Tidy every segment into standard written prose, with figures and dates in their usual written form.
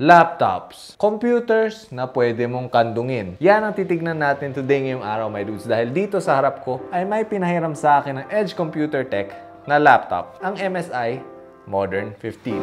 Laptops. Computers na pwede mong kandungin. Yan ang titignan natin today ngayong araw, my dudes. Dahil dito sa harap ko ay may pinahiram sa akin ng Edge Computer Tech na laptop. Ang MSI Modern 15.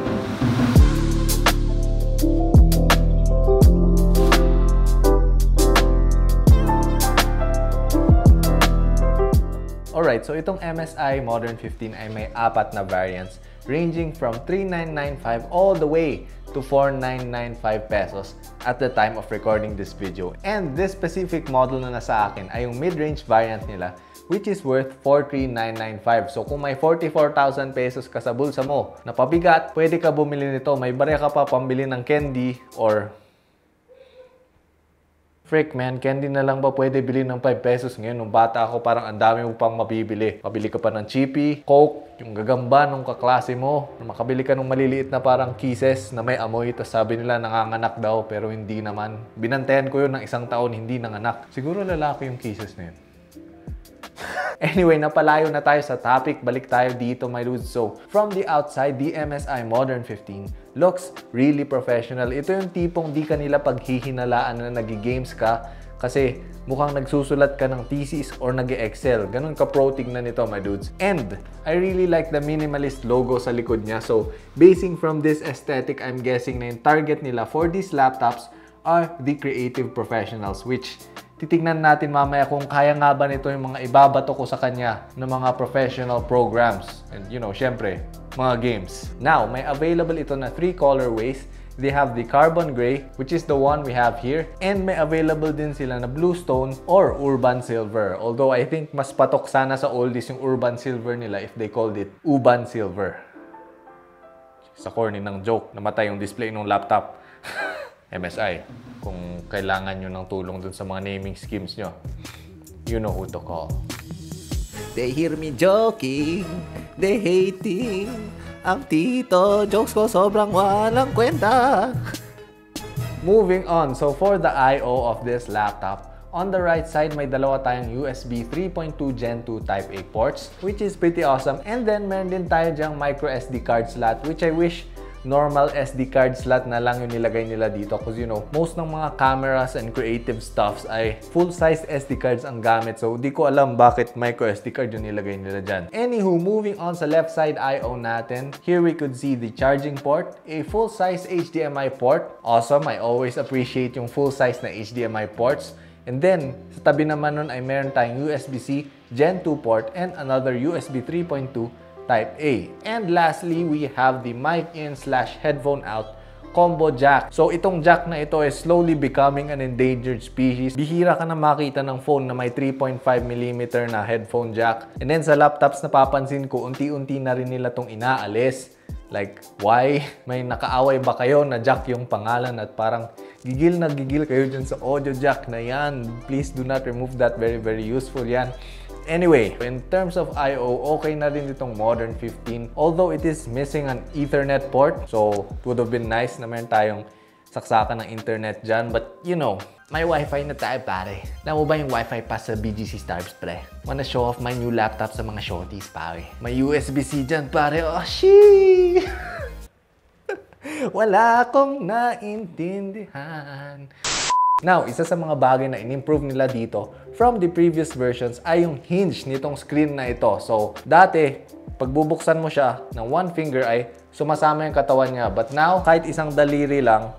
Alright, so itong MSI Modern 15 ay may apat na variants ranging from 3,995 all the way to 4,995 pesos at the time of recording this video. And this specific model na nasa akin ay yung mid-range variant nila, which is worth 43,995. So kung may 44,000 pesos ka sa bulsa mo na pabigat, pwede ka bumili nito. May barya ka pa pambili ng candy or frick man, candy na lang ba pwede bilhin ng 5 pesos ngayon? Nung bata ako, parang ang dami mo pang mabibili. Pabili ka pa ng chippy, coke, yung gagamba nung kaklase mo. Makabili ka ng maliliit na parang kisses na may amoy. Tapos sabi nila nanganganak daw, pero hindi naman. Binantayan ko yun ng 1 taon, hindi nanganak. Siguro lalaki yung kisses na yun. Anyway, napalayo na tayo sa topic. Balik tayo dito, my dudes. So, from the outside, the MSI Modern 15 looks really professional. Ito yung tipong di ka nila paghihinalaan na nag-games ka kasi mukhang nagsusulat ka ng thesis or nag-excel. Ganun ka-pro tignan nito, my dudes. And I really like the minimalist logo sa likod niya. So, basing from this aesthetic, I'm guessing na yung target nila for these laptops are the creative professionals, which titignan natin mamaya kung kaya nga ba nito yung mga ibabato ko sa kanya ng mga professional programs. And you know, syempre, mga games. Now, may available ito na 3 colorways. They have the carbon gray, which is the one we have here. And may available din sila na bluestone or urban silver. Although I think mas patok sana sa oldies yung urban silver nila if they called it uban silver. Sa corny ng joke, namatay yung display ng laptop. MSI, kung kailangan nyo ng tulong dun sa mga naming schemes nyo, you know who to call. They hear me joking, they hating. Ang tito, jokes ko sobrang walang kwenta. Moving on, so for the I/O of this laptop, on the right side, may dalawa tayong USB 3.2 Gen 2 Type A ports, which is pretty awesome. And then, meron din tayo dyang micro SD card slot, which I wish normal SD card slot na lang yung nilagay nila dito. Because you know, most ng mga cameras and creative stuffs ay full-size SD cards ang gamit. So, di ko alam bakit micro SD card yung nilagay nila dyan. Anywho, moving on sa left side I/O natin, here we could see the charging port, a full-size HDMI port. Awesome, I always appreciate yung full-size na HDMI ports. And then, sa tabi naman nun ay meron tayong USB-C Gen 2 port and another USB 3.2 Type A. And lastly, we have the mic in/headphone out combo jack. So itong jack na ito is slowly becoming an endangered species. Bihira ka na makita ng phone na may 3.5mm na headphone jack. And then sa laptops napapansin ko, unti-unti na rin nila tong inaalis. Like, why? May nakaaway ba kayo na jack yung pangalan at parang gigil na gigil kayo dyan sa audio jack na yan? Please do not remove that. Very, very useful yan. Anyway, in terms of I/O, okay na rin itong Modern 15. Although it is missing an Ethernet port. So, it would have been nice na meron tayong saksakan ng internet dyan. But, you know, may wifi na tayo, pare. Alam mo ba yung wifi pa sa BGC Stars, pre? Wanna show off my new laptop sa mga shorties, pare. May USB-C dyan, pare. Oh, shee! Wala akong naintindihan. Now, isa sa mga bagay na in-improve nila dito from the previous versions ay yung hinge nitong screen na ito. So, dati, pagbubuksan mo siya ng one finger ay sumasama yung katawan niya. But now, kahit isang daliri lang,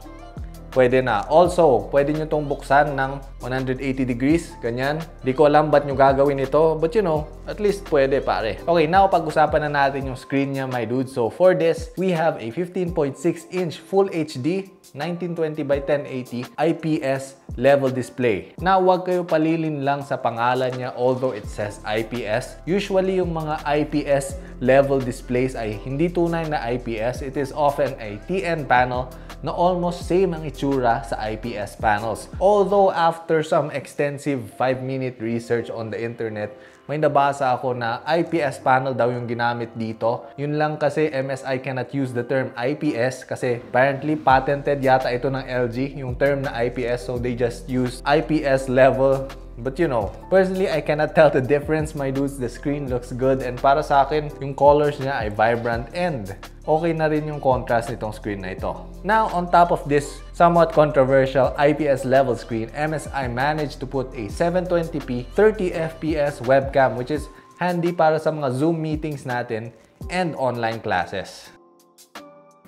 pwede na. Also, pwede nyo itong buksan ng 180 degrees, ganyan. Di ko alam ba't nyo gagawin ito, but you know, at least pwede, pare. Okay, now pag-usapan na natin yung screen niya, my dude. So for this, we have a 15.6-inch Full HD 1920 by 1080 IPS level display. Now, huwag kayo palilin lang sa pangalan niya although it says IPS. Usually, yung mga IPS level displays ay hindi tunay na IPS. It is often a TN panel na almost same ang itsura sa IPS panels. Although, after some extensive 5-minute research on the internet, may nabasa ako na IPS panel daw yung ginamit dito. Yun lang kasi MSI cannot use the term IPS kasi apparently patented yata ito ng LG, yung term na IPS, so they just use IPS level. But you know, personally, I cannot tell the difference, my dudes. The screen looks good and para sa akin, yung colors niya ay vibrant and okay na rin yung contrast nitong screen na ito. Now, on top of this somewhat controversial IPS level screen, MSI managed to put a 720p 30fps webcam, which is handy para sa mga Zoom meetings natin and online classes.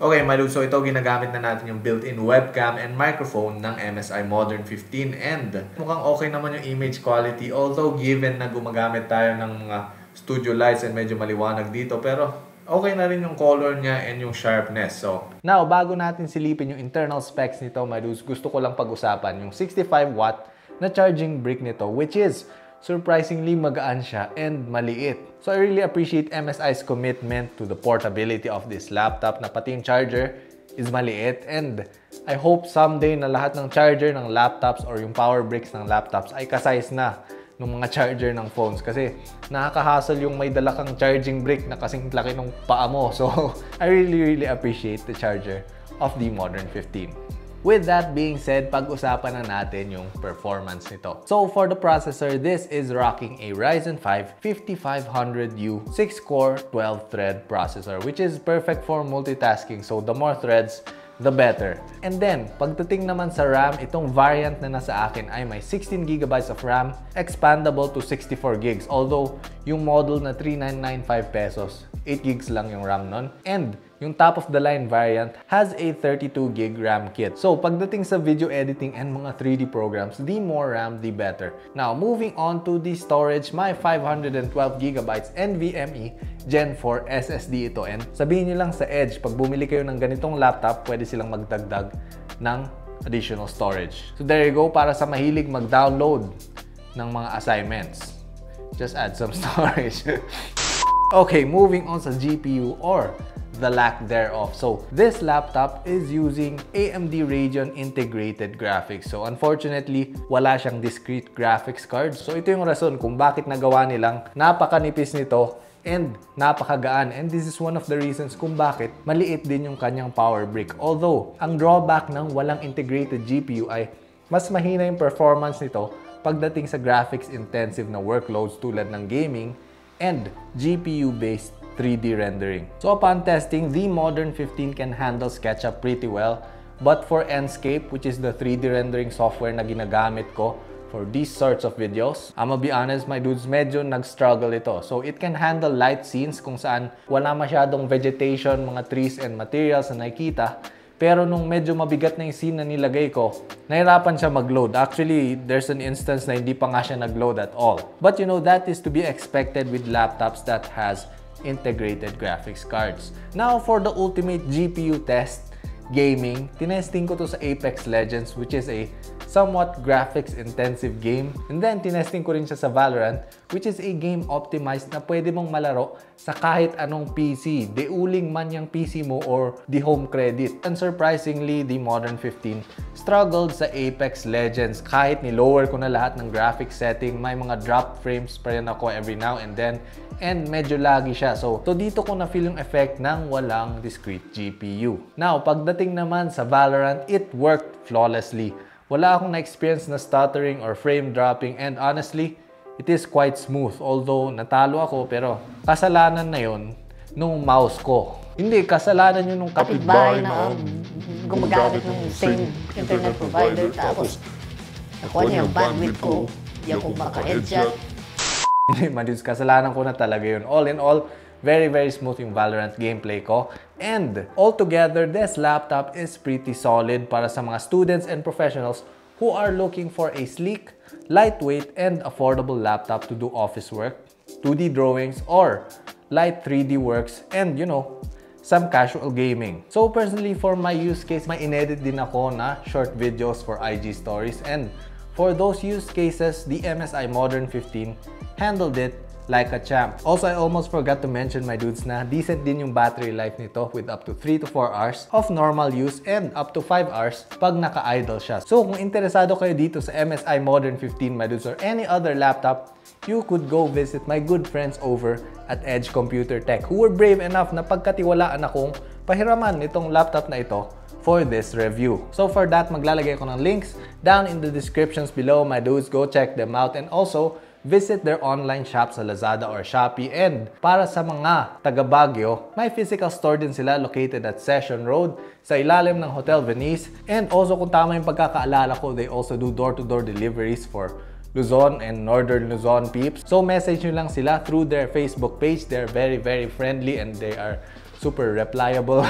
Okay, my dude, so ito ginagamit na natin yung built-in webcam and microphone ng MSI Modern 15 and mukhang okay naman yung image quality, although given na gumagamit tayo ng mga studio lights and medyo maliwanag dito, pero okay na rin yung color niya and yung sharpness. So, now, bago natin silipin yung internal specs nito, my dudes, gusto ko lang pag-usapan yung 65W na charging brick nito, which is surprisingly magaan siya and maliit. So I really appreciate MSI's commitment to the portability of this laptop na pati yung charger is maliit, and I hope someday na lahat ng charger ng laptops or yung power bricks ng laptops ay ka-size na ng mga charger ng phones, kasi nakaka-hassle yung may dala kang charging brick na kasing laki ng paa mo. So I really appreciate the charger of the Modern 15. With that being said, pag-usapan na natin yung performance nito. So for the processor, this is rocking a Ryzen 5 5500U 6-core 12-thread processor, which is perfect for multitasking. So the more threads, the better. And then, pagdating naman sa RAM, itong variant na nasa akin ay may 16GB of RAM, expandable to 64GB. Although, yung model na 3,995 pesos, 8GB lang yung RAM nun. And yung top-of-the-line variant has a 32GB RAM kit. So, pagdating sa video editing and mga 3D programs, the more RAM, the better. Now, moving on to the storage, my 512GB NVMe Gen 4 SSD ito. And sabihin nyo lang sa Edge, pag bumili kayo ng ganitong laptop, pwede silang magdagdag ng additional storage. So, there you go, para sa mahilig mag-download ng mga assignments. Just add some storage. Okay, moving on sa GPU or the lack thereof. So, this laptop is using AMD Radeon integrated graphics. So, unfortunately, wala siyang discrete graphics card. So, ito yung rason kung bakit nagawa nilang napakanipis nito and napakagaan. And this is one of the reasons kung bakit maliit din yung kanyang power brick. Although, ang drawback ng walang integrated GPU ay mas mahina yung performance nito pagdating sa graphics-intensive na workloads tulad ng gaming and GPU-based 3D rendering. So upon testing, the Modern 15 can handle SketchUp pretty well, but for Enscape, which is the 3D rendering software na ginagamit ko for these sorts of videos, I'ma be honest, my dudes, medyo nag-struggle ito. So it can handle light scenes kung saan wala masyadong vegetation, mga trees and materials na nakikita, pero nung medyo mabigat na yung scene na nilagay ko, nahirapan siya mag-load. Actually, there's an instance na hindi pa nga siya nag-load at all. But you know, that is to be expected with laptops that has integrated graphics cards. Now, for the ultimate GPU test, gaming, tinesting ko to sa Apex Legends, which is a somewhat graphics-intensive game. And then, tinesting ko rin siya sa Valorant, which is a game optimized na pwede mong malaro sa kahit anong PC. Deuling man yung PC mo or the home credit. And surprisingly, the Modern 15 struggled sa Apex Legends. Kahit ni-lower ko na lahat ng graphics setting, may mga drop frames pa rin ako every now and then. And medyo laggy siya. So dito ko na-feel yung effect ng walang discrete GPU. Now, pagdating naman sa Valorant, it worked flawlessly. Wala akong na-experience na stuttering or frame dropping, and honestly, it is quite smooth. Although, natalo ako, pero kasalanan na yon nung mouse ko. Hindi, kasalanan yun nung kapitbahay na gumagamit ng same internet provider. Tapos, nakuha niya yung bandwidth ko. Hindi ako maka-headshot. Hindi, madus, kasalanan ko na talaga yun. All in all, very smooth yung Valorant gameplay ko. And altogether, this laptop is pretty solid para sa mga students and professionals who are looking for a sleek, lightweight, and affordable laptop to do office work, 2D drawings, or light 3D works, and you know, some casual gaming. So personally, for my use case, may inedit din ako na short videos for IG stories, and for those use cases, the MSI Modern 15 handled it like a champ. Also, I almost forgot to mention, my dudes, na decent din yung battery life nito with up to 3 to 4 hours of normal use and up to 5 hours pag naka-idle siya. So kung interesado kayo dito sa MSI Modern 15, my dudes, or any other laptop, you could go visit my good friends over at Edge Computer Tech, who were brave enough na pagkatiwalaan akong pahiraman itong laptop na ito for this review. So for that, maglalagay ko ng links down in the descriptions below, my dudes. Go check them out, and also visit their online shop sa Lazada or Shopee. And para sa mga taga Baguio, may physical store din sila located at Session Road sa ilalim ng Hotel Venice. And also kung tama yung pagkakaalala ko, they also do door-to-door deliveries for Luzon and Northern Luzon peeps. So message nyo lang sila through their Facebook page. They're very, very friendly and they are super replyable.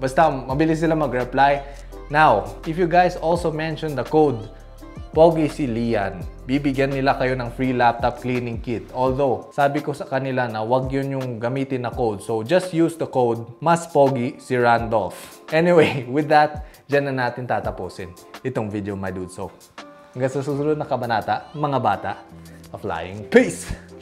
Basta mabilis sila mag-reply. Now, if you guys also mention the code POGISILIAN, bibigyan nila kayo ng free laptop cleaning kit. Although, sabi ko sa kanila na wag yun yung gamitin na code. So, just use the code MASPOGI Anyway, with that, dyan na natin tatapusin itong video, my dude. So, hanggang sa susunod na kabanata, mga bata, a flying peace!